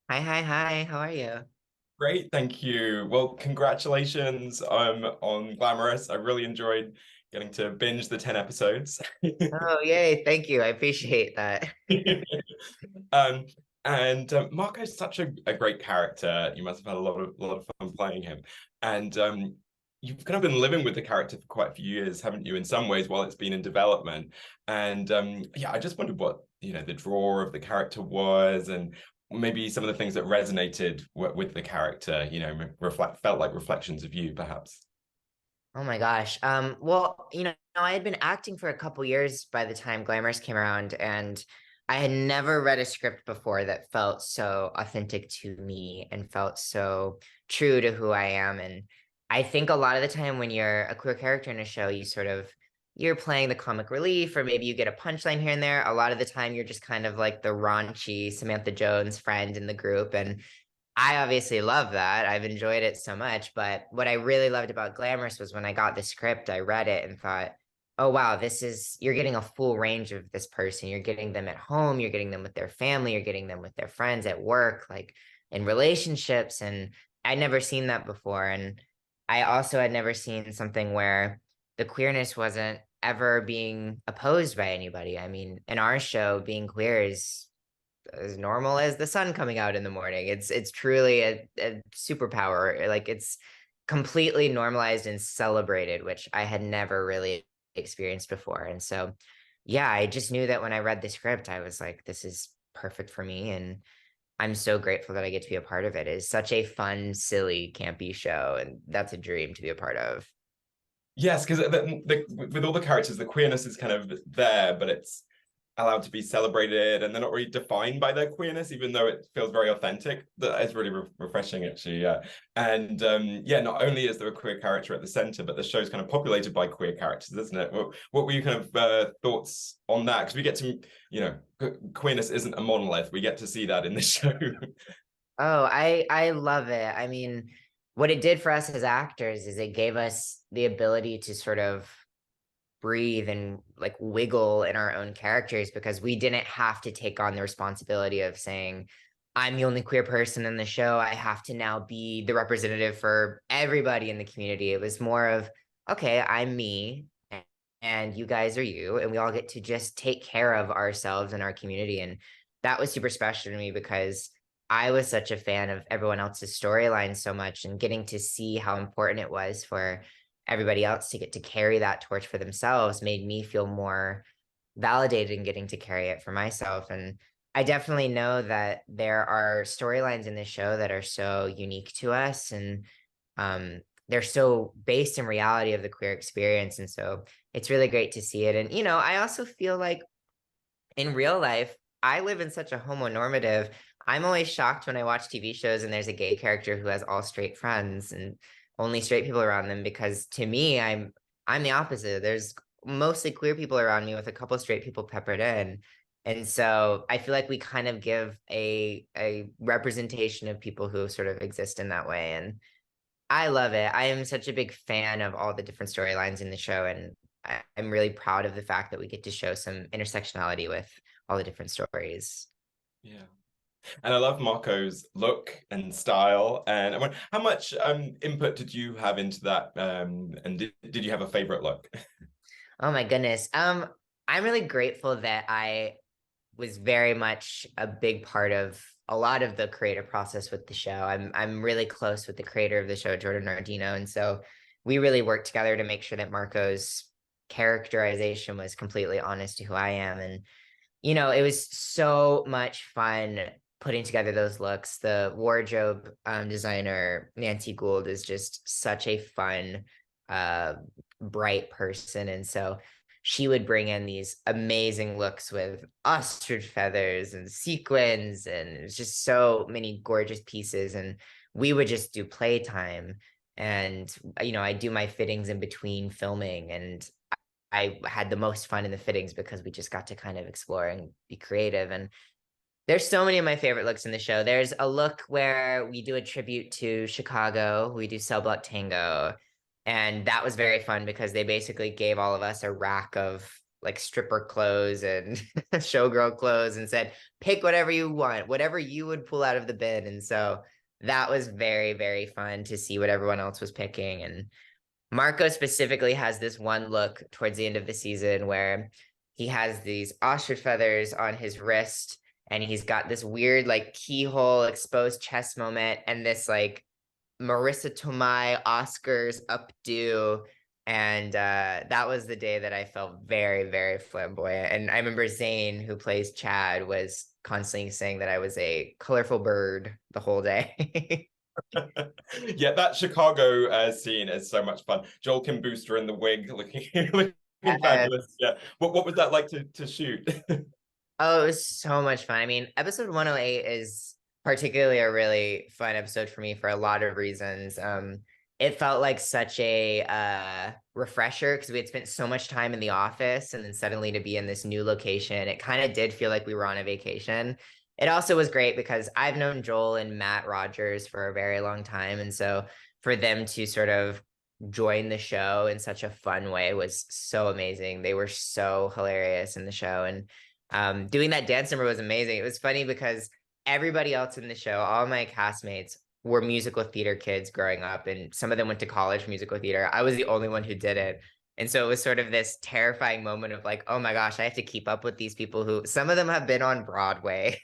Hi, hi, hi. How are you? Great, thank you. Well, congratulations on Glamorous. I really enjoyed getting to binge the 10 episodes. Oh, yay. Thank you. I appreciate that. Um, and Marco's such a great character. You must have had a lot of fun playing him. And you've kind of been living with the character for quite a few years, haven't you, in some ways, while it's been in development. And yeah, I just wondered what, the draw of the character was and maybe some of the things that resonated with the character, felt like reflections of you, perhaps. Oh my gosh. Well, I had been acting for a couple years by the time Glamorous came around, and I had never read a script before that felt so authentic to me and felt so true to who I am. And I think a lot of the time when you're a queer character in a show, you're playing the comic relief, or maybe you get a punchline here and there. A lot of the time you're just kind of like the raunchy Samantha Jones friend in the group. And I obviously love that. I've enjoyed it so much. But what I really loved about Glamorous was when I got the script, I read it and thought, oh, wow, you're getting a full range of this person. You're getting them at home, you're getting them with their family, you're getting them with their friends at work, like in relationships. And I'd never seen that before. And I also had never seen something where the queerness wasn't ever being opposed by anybody. I mean, in our show, being queer is as normal as the sun coming out in the morning. It's truly a superpower. Like it's completely normalized and celebrated, which I had never really experienced before. And so, yeah, I just knew that when I read the script, I was like, this is perfect for me. And I'm so grateful that I get to be a part of it. It's such a fun, silly, campy show. And that's a dream to be a part of. Yes, because with all the characters, the queerness is kind of there, but it's allowed to be celebrated, and they're not really defined by their queerness, even though it feels very authentic. That is really refreshing, actually. Yeah, and yeah, not only is there a queer character at the center, but the show's kind of populated by queer characters, isn't it? What were your kind of thoughts on that? Because we get to, queerness isn't a monolith. We get to see that in the show. Oh, I love it. I mean, what it did for us as actors is it gave us the ability to sort of breathe and like wiggle in our own characters because we didn't have to take on the responsibility of saying, I'm the only queer person in the show. I have to now be the representative for everybody in the community. It was more of, okay, I'm me and you guys are you, and we all get to just take care of ourselves and our community. And that was super special to me because I was such a fan of everyone else's storyline so much, and getting to see how important it was for everybody else to get to carry that torch for themselves made me feel more validated in getting to carry it for myself. And I definitely know that there are storylines in this show that are so unique to us, and they're so based in reality of the queer experience. And so it's really great to see it. And, I also feel like in real life, I live in such a homonormative. I'm always shocked when I watch TV shows and there's a gay character who has all straight friends and only straight people around them because to me, I'm the opposite. There's mostly queer people around me with a couple straight people peppered in. And so I feel like we kind of give a representation of people who sort of exist in that way. And I love it. I am such a big fan of all the different storylines in the show, and I'm really proud of the fact that we get to show some intersectionality with all the different stories. Yeah. And I love Marco's look and style. And I wonder, how much input did you have into that? And did you have a favorite look? Oh my goodness. I'm really grateful that I was very much a big part of a lot of the creative process with the show. I'm really close with the creator of the show, Jordon Nardino, and so we really worked together to make sure that Marco's characterization was completely honest to who I am. And it was so much fun putting together those looks. The wardrobe designer, Nancy Gould, is just such a fun, uh, bright person. And so she would bring in these amazing looks with ostrich feathers and sequins, and it was just so many gorgeous pieces. And we would just do playtime. And, I do my fittings in between filming. And I had the most fun in the fittings because we just got to kind of explore and be creative. And there's so many of my favorite looks in the show. There's a look where we do a tribute to Chicago. We do Cell Block Tango. And that was very fun because they basically gave all of us a rack of like stripper clothes and showgirl clothes and said, pick whatever you want, whatever you would pull out of the bin. And so that was very, very fun to see what everyone else was picking. And Marco specifically has this one look towards the end of the season where he has these ostrich feathers on his wrist and he's got this weird like keyhole exposed chest moment and this like Marissa Tomei Oscars updo. And that was the day that I felt very, very flamboyant. And I remember Zane, who plays Chad, was constantly saying that I was a colorful bird the whole day. Yeah, that Chicago scene is so much fun. Joel Kim Booster in the wig, looking Uh, fabulous. Yeah. What was that like to shoot? Oh, it was so much fun. I mean, episode 108 is particularly a really fun episode for me for a lot of reasons. It felt like such a refresher because we had spent so much time in the office and then suddenly to be in this new location, it kind of did feel like we were on a vacation. It also was great because I've known Joel and Matt Rogers for a very long time. And so for them to sort of join the show in such a fun way was so amazing. They were so hilarious in the show. And doing that dance number was amazing. It was funny because everybody else in the show, all my castmates were musical theater kids growing up, and some of them went to college for musical theater. I was the only one who did it. And so it was sort of this terrifying moment of like, oh my gosh, I have to keep up with these people who some of them have been on Broadway.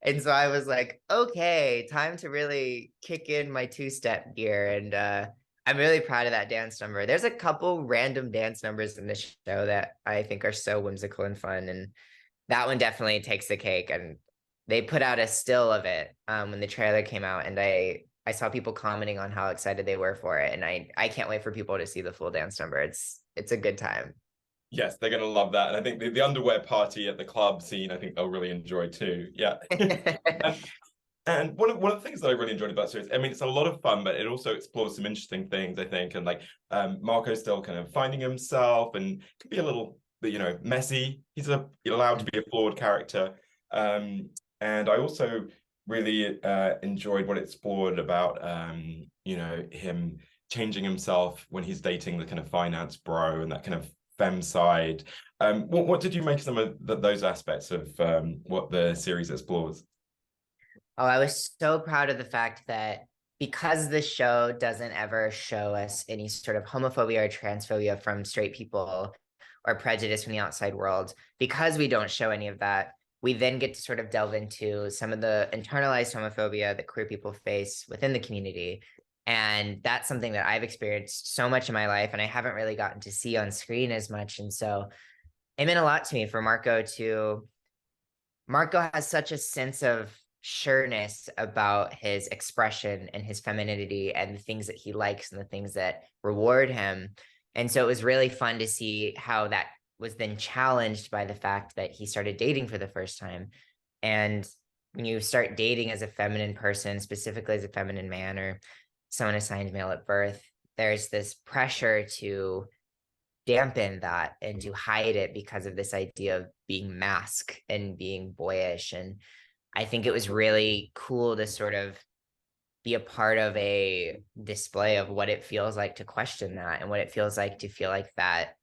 And so I was like, okay, time to really kick in my two-step gear. And I'm really proud of that dance number. There's a couple random dance numbers in the show that I think are so whimsical and fun. And that one definitely takes the cake. And they put out a still of it when the trailer came out, and I saw people commenting on how excited they were for it, and I can't wait for people to see the full dance number. It's a good time. Yes, they're gonna love that. And I think the underwear party at the club scene, I think they'll really enjoy too. Yeah. And one of the things that I really enjoyed about the series, I mean, it's a lot of fun, but it also explores some interesting things, I think. And like Marco's still kind of finding himself and can be a little, messy. He's allowed to be a flawed character. And I also really enjoyed what it explored about him changing himself when he's dating the kind of finance bro and that kind of femme side. What did you make of some of those aspects of what the series explores? Oh, I was so proud of the fact that because the show doesn't ever show us any sort of homophobia or transphobia from straight people or prejudice from the outside world, because we don't show any of that, we then get to sort of delve into some of the internalized homophobia that queer people face within the community. And that's something that I've experienced so much in my life, and I haven't really gotten to see on screen as much. And so it meant a lot to me for Marco has such a sense of sureness about his expression and his femininity and the things that he likes and the things that reward him. And so it was really fun to see how that was then challenged by the fact that he started dating for the first time. And when you start dating as a feminine person, specifically as a feminine man or someone assigned male at birth, there's this pressure to dampen that and to hide it because of this idea of being mask and being boyish. And I think it was really cool to sort of be a part of a display of what it feels like to question that and what it feels like to feel like that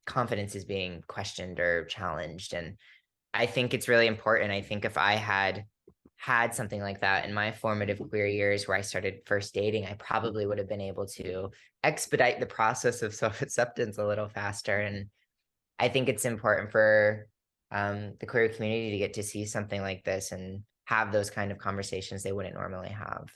confidence is being questioned or challenged. And I think it's really important. I think if I had something like that in my formative queer years where I started first dating, I probably would have been able to expedite the process of self-acceptance a little faster. And I think it's important for the queer community to get to see something like this and have those kind of conversations they wouldn't normally have.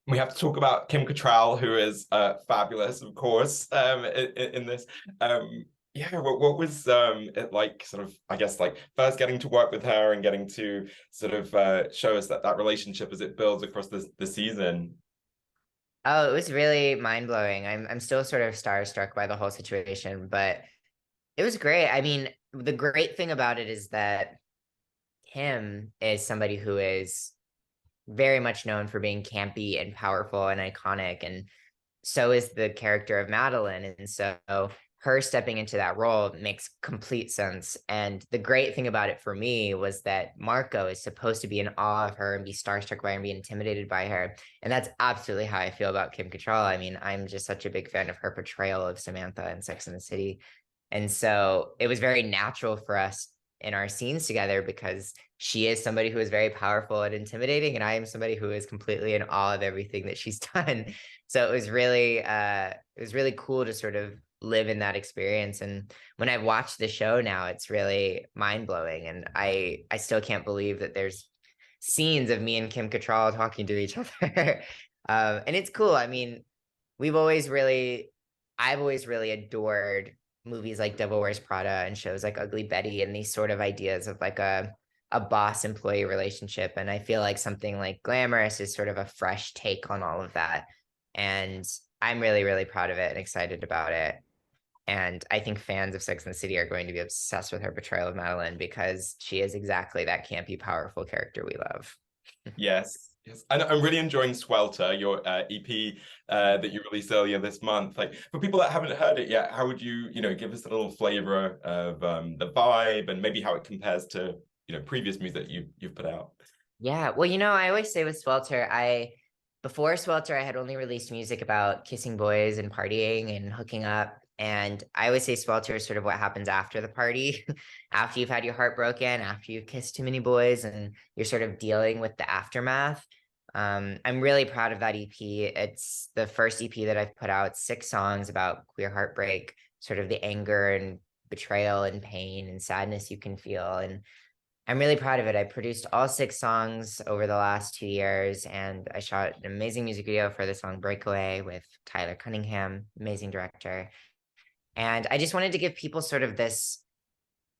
We have to talk about Kim Cattrall, who is fabulous, of course, in this. Yeah, what was it like, sort of, I guess, like first getting to work with her and getting to sort of show us that relationship as it builds across the season? Oh, it was really mind-blowing. I'm still sort of starstruck by the whole situation, but it was great. I mean, the great thing about it is that Kim is somebody who is very much known for being campy and powerful and iconic. And so is the character of Madolyn. And so her stepping into that role makes complete sense. And the great thing about it for me was that Marco is supposed to be in awe of her and be starstruck by her and be intimidated by her. And that's absolutely how I feel about Kim Cattrall. I mean, I'm just such a big fan of her portrayal of Samantha in Sex and the City. And so it was very natural for us in our scenes together because she is somebody who is very powerful and intimidating, and I am somebody who is completely in awe of everything that she's done. So it was really cool to sort of live in that experience. And when I've watched the show now, it's really mind-blowing. And I still can't believe that there's scenes of me and Kim Cattrall talking to each other. And it's cool. I mean, we've always really, I've always really adored movies like Devil Wears Prada and shows like Ugly Betty and these sort of ideas of like a boss employee relationship. And I feel like something like Glamorous is sort of a fresh take on all of that. And I'm really, really proud of it and excited about it. And I think fans of Sex and the City are going to be obsessed with her portrayal of Madolyn because she is exactly that campy, powerful character we love. Yes. Yes. And I'm really enjoying Swelter, your EP that you released earlier this month. Like for people that haven't heard it yet, how would you, give us a little flavor of the vibe and maybe how it compares to, previous music you've put out? Yeah, well, I always say with Swelter, before Swelter, I had only released music about kissing boys and partying and hooking up. And I always say Swelter is sort of what happens after the party, after you've had your heart broken, after you've kissed too many boys, and you're sort of dealing with the aftermath. I'm really proud of that EP. It's the first EP that I've put out, 6 songs about queer heartbreak, sort of the anger and betrayal and pain and sadness you can feel. And I'm really proud of it. I produced all 6 songs over the last 2 years, and I shot an amazing music video for the song Breakaway with Tyler Cunningham, amazing director. And I just wanted to give people sort of this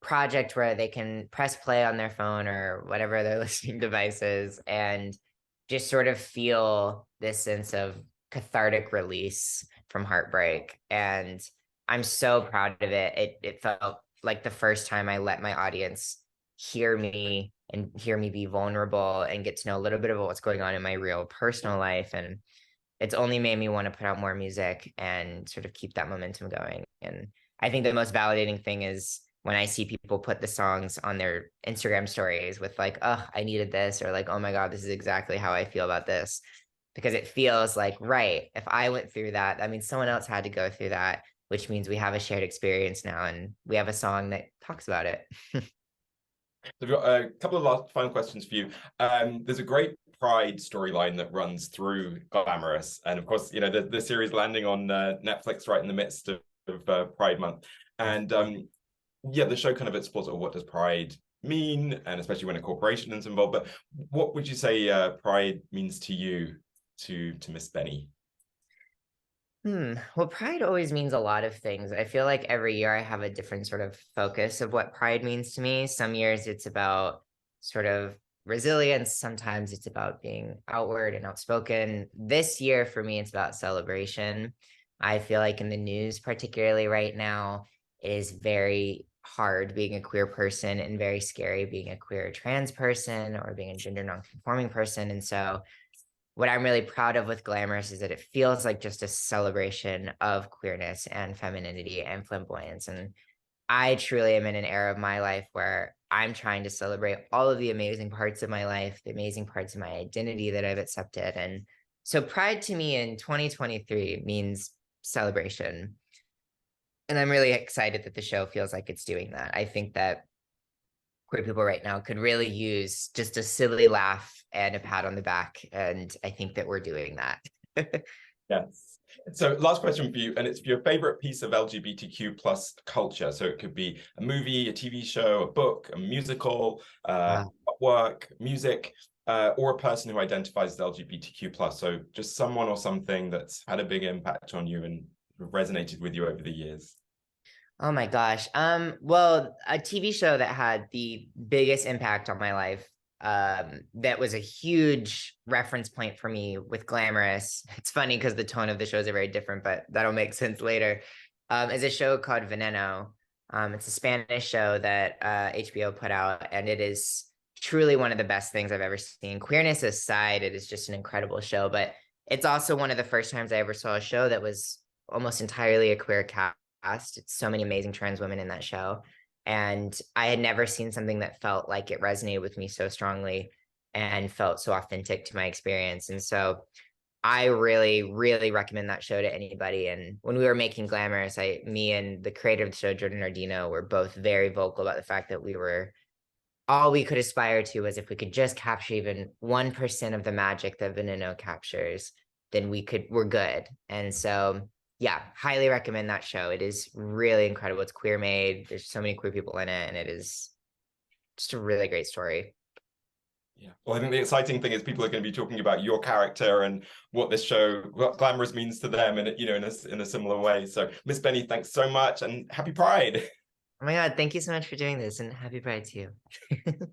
project where they can press play on their phone or whatever their listening device is and just sort of feel this sense of cathartic release from heartbreak. And I'm so proud of it. It felt like the first time I let my audience hear me and hear me be vulnerable and get to know a little bit about what's going on in my real personal life. And it's only made me want to put out more music and sort of keep that momentum going. And I think the most validating thing is when I see people put the songs on their Instagram stories with like, oh, I needed this, or like, oh my God, this is exactly how I feel about this. Because it feels like, right, if I went through that, I mean, someone else had to go through that, which means we have a shared experience now and we have a song that talks about it. So I've got a couple of last final questions for you. There's a great Pride storyline that runs through Glamorous, and of course, the series landing on Netflix right in the midst of Pride Month, and yeah, the show kind of explores what does Pride mean, and especially when a corporation is involved. But what would you say Pride means to you, to Miss Benny? Well, pride always means a lot of things. I feel like every year I have a different sort of focus of what pride means to me. Some years it's about sort of resilience. Sometimes it's about being outward and outspoken. This year for me, it's about celebration. I feel like in the news, particularly right now, it is very hard being a queer person and very scary being a queer trans person or being a gender non-conforming person. And so what I'm really proud of with Glamorous is that it feels like just a celebration of queerness and femininity and flamboyance. And I truly am in an era of my life where I'm trying to celebrate all of the amazing parts of my life, the amazing parts of my identity that I've accepted. And so Pride to me in 2023 means celebration. And I'm really excited that the show feels like it's doing that. I think that queer people right now could really use just a silly laugh and a pat on the back. And I think that we're doing that. Yes. So last question for you, and it's for your favorite piece of LGBTQ plus culture. So it could be a movie, a TV show, a book, a musical, work, music, or a person who identifies as LGBTQ plus. So just someone or something that's had a big impact on you and resonated with you over the years. Oh my gosh. Well, a TV show that had the biggest impact on my life, that was a huge reference point for me with Glamorous. It's funny because the tone of the shows are very different, but that'll make sense later. Is a show called Veneno. It's a Spanish show that HBO put out, and it is truly one of the best things I've ever seen. Queerness aside, it is just an incredible show, but it's also one of the first times I ever saw a show that was almost entirely a queer cast cast. It's so many amazing trans women in that show. And I had never seen something that felt like it resonated with me so strongly and felt so authentic to my experience. And so I really, really recommend that show to anybody. And when we were making Glamorous, me and the creator of the show, Jordon Nardino, were both very vocal about the fact that all we could aspire to was if we could just capture even 1% of the magic that Veneno captures, then we're good. And so, yeah, highly recommend that show. It is really incredible. It's queer made. There's so many queer people in it, and it is just a really great story. Yeah. Well, I think the exciting thing is people are going to be talking about your character and what this show, what Glamorous means to them, and in a similar way. So, Miss Benny, thanks so much, and happy Pride. Oh my God, thank you so much for doing this, and happy Pride to you.